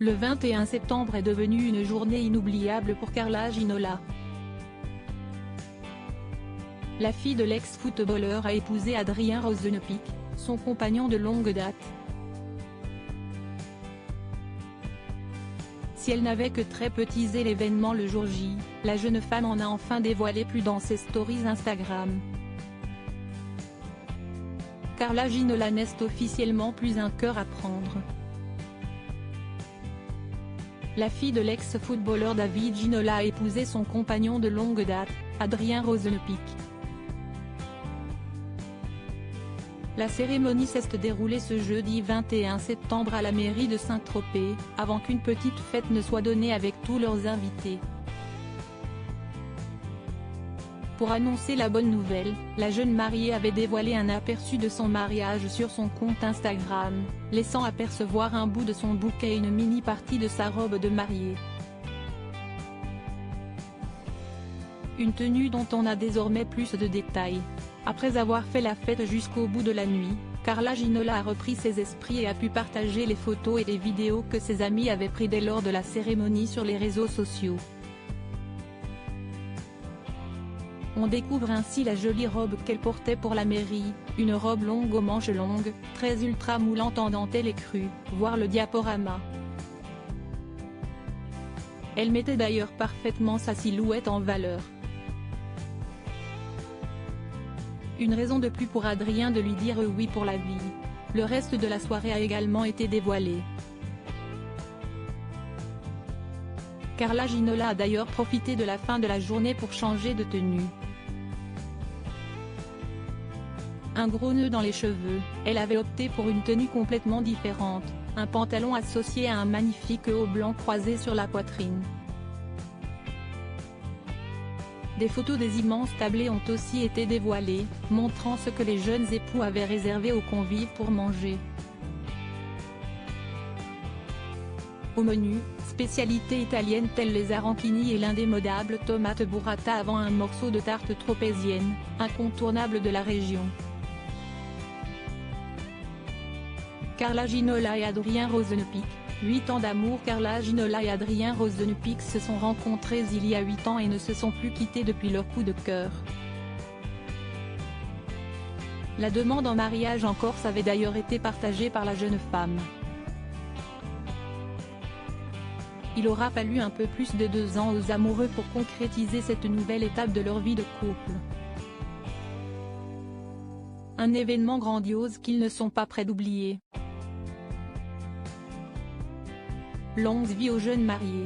Le 21 septembre est devenu une journée inoubliable pour Carla Ginola. La fille de l'ex-footballeur a épousé Adrien Rozenepik, son compagnon de longue date. Si elle n'avait que très peu teasé l'événement le jour J, la jeune femme en a enfin dévoilé plus dans ses stories Instagram. Carla Ginola n'est officiellement plus un cœur à prendre. La fille de l'ex-footballeur David Ginola a épousé son compagnon de longue date, Adrien Rozenepik. La cérémonie s'est déroulée ce jeudi 21 septembre à la mairie de Saint-Tropez, avant qu'une petite fête ne soit donnée avec tous leurs invités. Pour annoncer la bonne nouvelle, la jeune mariée avait dévoilé un aperçu de son mariage sur son compte Instagram, laissant apercevoir un bout de son bouquet et une mini-partie de sa robe de mariée. Une tenue dont on a désormais plus de détails. Après avoir fait la fête jusqu'au bout de la nuit, Carla Ginola a repris ses esprits et a pu partager les photos et les vidéos que ses amis avaient prises dès lors de la cérémonie sur les réseaux sociaux. On découvre ainsi la jolie robe qu'elle portait pour la mairie, une robe longue aux manches longues, très ultra moulante en dentelle écrue, voire le diaporama. Elle mettait d'ailleurs parfaitement sa silhouette en valeur. Une raison de plus pour Adrien de lui dire oui pour la vie. Le reste de la soirée a également été dévoilé. Carla Ginola a d'ailleurs profité de la fin de la journée pour changer de tenue. Un gros nœud dans les cheveux, elle avait opté pour une tenue complètement différente, un pantalon associé à un magnifique haut blanc croisé sur la poitrine. Des photos des immenses tablés ont aussi été dévoilées, montrant ce que les jeunes époux avaient réservé aux convives pour manger. Au menu, spécialités italiennes telles les arancini et l'indémodable tomate burrata avant un morceau de tarte tropézienne, incontournable de la région. Carla Ginola et Adrien Rozenepik, 8 ans d'amour. Carla Ginola et Adrien Rozenepik se sont rencontrés il y a 8 ans et ne se sont plus quittés depuis leur coup de cœur. La demande en mariage en Corse avait d'ailleurs été partagée par la jeune femme. Il aura fallu un peu plus de 2 ans aux amoureux pour concrétiser cette nouvelle étape de leur vie de couple. Un événement grandiose qu'ils ne sont pas prêts d'oublier. Longue vie aux jeunes mariés.